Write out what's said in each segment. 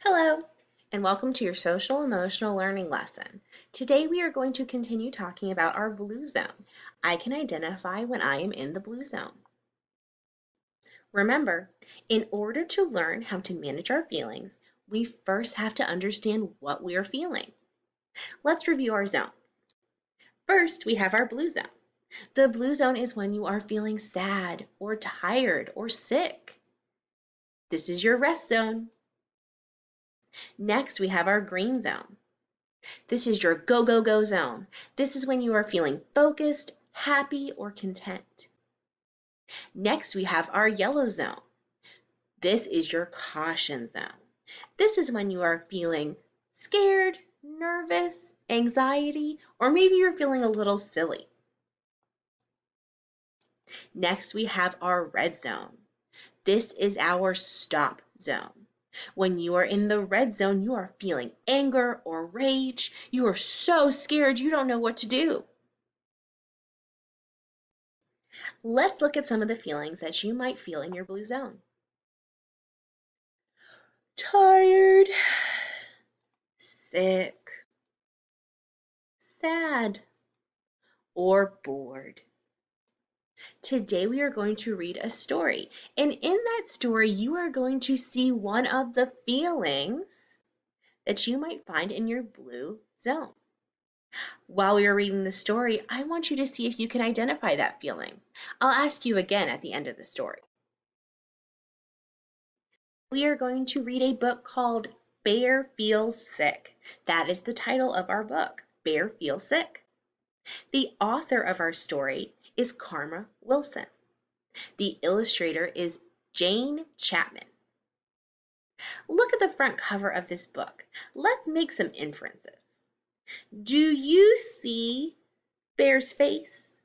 Hello, and welcome to your social emotional learning lesson. Today we are going to continue talking about our blue zone. I can identify when I am in the blue zone. Remember, in order to learn how to manage our feelings, we first have to understand what we are feeling. Let's review our zones. First, we have our blue zone. The blue zone is when you are feeling sad or tired or sick. This is your rest zone. Next, we have our green zone. This is your go, go, go zone. This is when you are feeling focused, happy, or content. Next, we have our yellow zone. This is your caution zone. This is when you are feeling scared, nervous, anxiety, or maybe you're feeling a little silly. Next, we have our red zone. This is our stop zone. When you are in the red zone, you are feeling anger or rage. You are so scared you don't know what to do. Let's look at some of the feelings that you might feel in your blue zone. Tired, sick, sad, or bored. Today we are going to read a story, and in that story you are going to see one of the feelings that you might find in your blue zone. While we are reading the story, I want you to see if you can identify that feeling. I'll ask you again at the end of the story. We are going to read a book called Bear Feels Sick. That is the title of our book, Bear Feels Sick. The author of our story is Karma Wilson. The illustrator is Jane Chapman. Look at the front cover of this book. Let's make some inferences. Do you see Bear's face?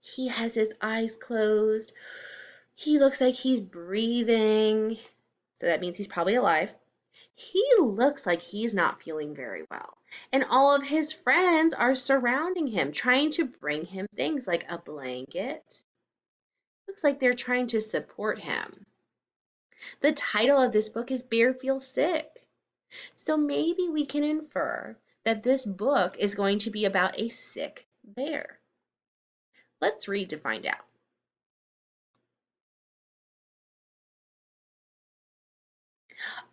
He has his eyes closed. He looks like he's breathing. So that means he's probably alive. He looks like he's not feeling very well. And all of his friends are surrounding him, trying to bring him things like a blanket. Looks like they're trying to support him. The title of this book is Bear Feels Sick. So maybe we can infer that this book is going to be about a sick bear. Let's read to find out.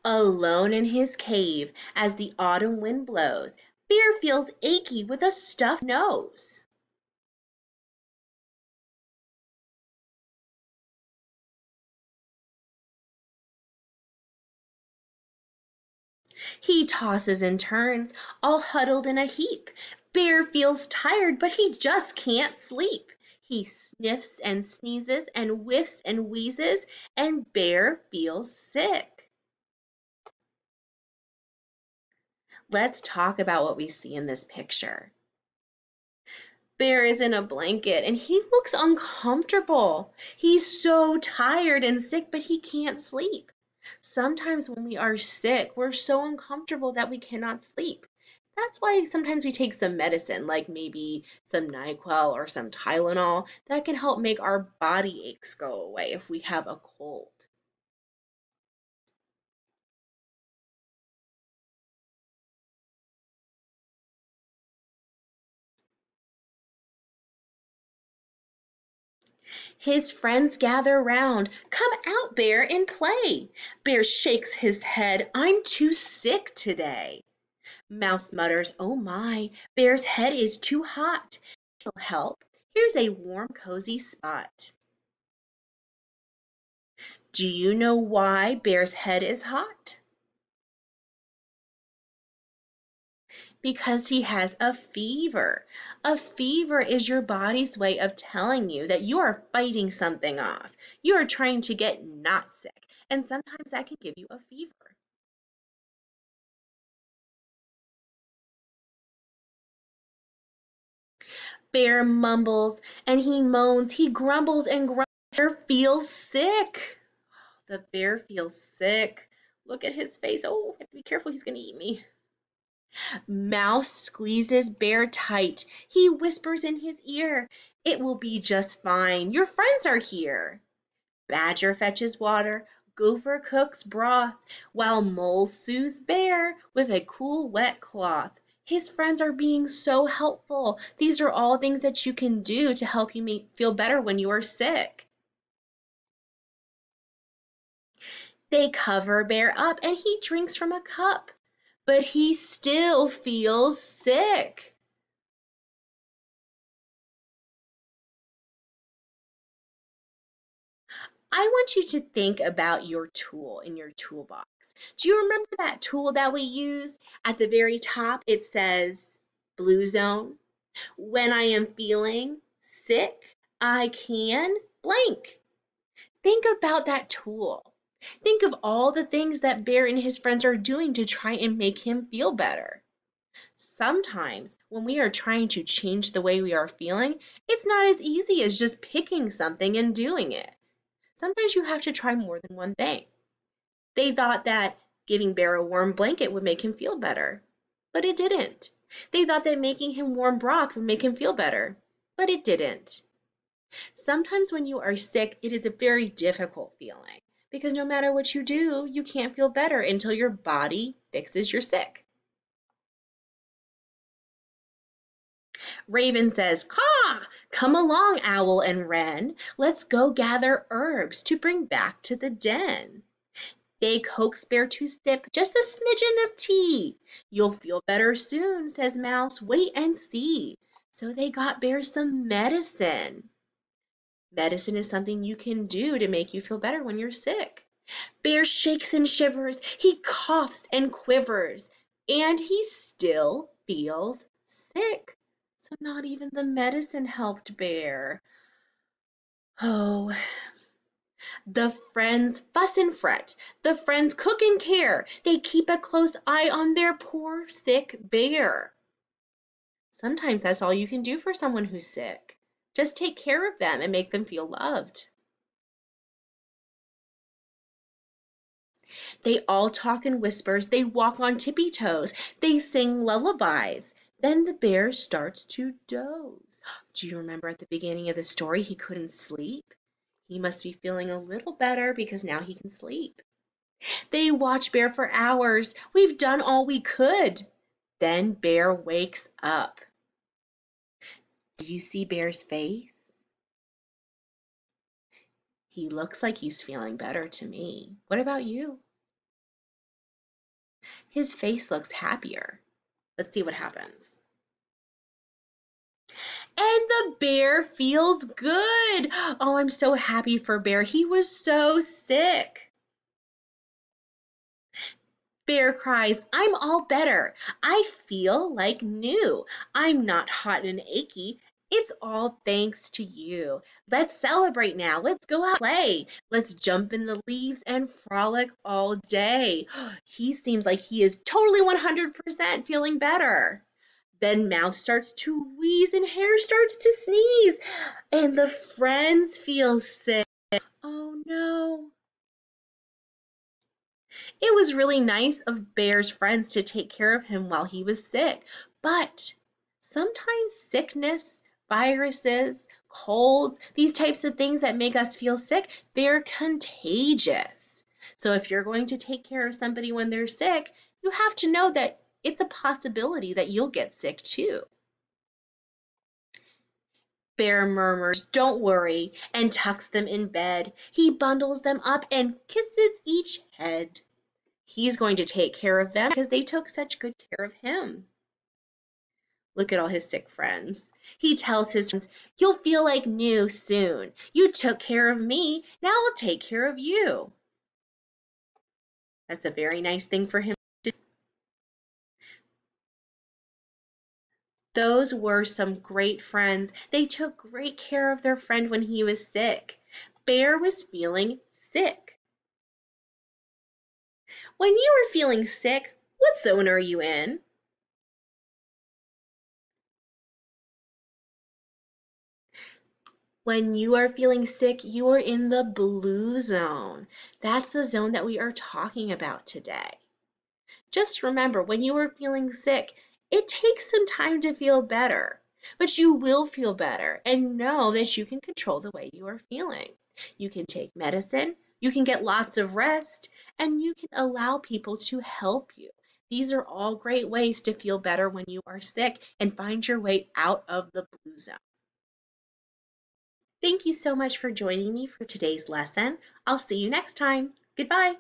Alone in his cave, as the autumn wind blows, Bear feels achy with a stuffed nose. He tosses and turns, all huddled in a heap. Bear feels tired, but he just can't sleep. He sniffs and sneezes and whiffs and wheezes, and Bear feels sick. Let's talk about what we see in this picture. Bear is in a blanket and he looks uncomfortable. He's so tired and sick, but he can't sleep. Sometimes when we are sick, we're so uncomfortable that we cannot sleep. That's why sometimes we take some medicine, like maybe some NyQuil or some Tylenol, that can help make our body aches go away if we have a cold. His friends gather round. Come out, Bear, and play. Bear shakes his head. I'm too sick today. Mouse mutters, oh my, Bear's head is too hot. It'll help. Here's a warm, cozy spot. Do you know why Bear's head is hot? Because he has a fever. A fever is your body's way of telling you that you are fighting something off. You are trying to get not sick, and sometimes that can give you a fever. Bear mumbles and he moans, he grumbles and grumbles. Bear feels sick. The bear feels sick. Look at his face. Oh, I have to be careful, he's gonna eat me. Mouse squeezes Bear tight. He whispers in his ear, it will be just fine. Your friends are here. Badger fetches water. Gopher cooks broth, while Mole soothes Bear with a cool wet cloth. His friends are being so helpful. These are all things that you can do to help you feel better when you are sick. They cover Bear up and he drinks from a cup, but he still feels sick. I want you to think about your tool in your toolbox. Do you remember that tool that we use? At the very top, it says Blue Zone. When I am feeling sick, I can blank. Think about that tool. Think of all the things that Bear and his friends are doing to try and make him feel better. Sometimes, when we are trying to change the way we are feeling, it's not as easy as just picking something and doing it. Sometimes you have to try more than one thing. They thought that giving Bear a warm blanket would make him feel better, but it didn't. They thought that making him warm broth would make him feel better, but it didn't. Sometimes when you are sick, it is a very difficult feeling because no matter what you do, you can't feel better until your body fixes your sick. Raven says, "Caw! Come along, Owl and Wren. Let's go gather herbs to bring back to the den." They coax Bear to sip just a smidgen of tea. "You'll feel better soon," says Mouse. "Wait and see." So they got Bear some medicine. Medicine is something you can do to make you feel better when you're sick. Bear shakes and shivers, he coughs and quivers, and he still feels sick. So not even the medicine helped Bear. Oh, the friends fuss and fret. The friends cook and care. They keep a close eye on their poor sick Bear. Sometimes that's all you can do for someone who's sick. Just take care of them and make them feel loved. They all talk in whispers. They walk on tippy toes. They sing lullabies. Then the Bear starts to doze. Do you remember at the beginning of the story he couldn't sleep? He must be feeling a little better because now he can sleep. They watch Bear for hours. "We've done all we could." Then Bear wakes up. Do you see Bear's face? He looks like he's feeling better to me. What about you? His face looks happier. Let's see what happens. And the Bear feels good. Oh, I'm so happy for Bear. He was so sick. Bear cries, "I'm all better. I feel like new. I'm not hot and achy. It's all thanks to you. Let's celebrate now. Let's go out and play. Let's jump in the leaves and frolic all day." He seems like he is totally 100% feeling better. Then Mouse starts to wheeze and Hare starts to sneeze. And the friends feel sick. Oh no. It was really nice of Bear's friends to take care of him while he was sick, but sometimes sickness, viruses, colds, these types of things that make us feel sick, they're contagious. So if you're going to take care of somebody when they're sick, you have to know that it's a possibility that you'll get sick too. Bear murmurs, "Don't worry," and tucks them in bed. He bundles them up and kisses each head. He's going to take care of them because they took such good care of him. Look at all his sick friends. He tells his friends, "You'll feel like new soon. You took care of me, now I'll take care of you." That's a very nice thing for him to do. Those were some great friends. They took great care of their friend when he was sick. Bear was feeling sick. When you are feeling sick, what zone are you in? When you are feeling sick, you are in the blue zone. That's the zone that we are talking about today. Just remember, when you are feeling sick, it takes some time to feel better, but you will feel better and know that you can control the way you are feeling. You can take medicine, You can get lots of rest, and you can allow people to help you. These are all great ways to feel better when you are sick and find your way out of the blue zone. Thank you so much for joining me for today's lesson. I'll see you next time. Goodbye.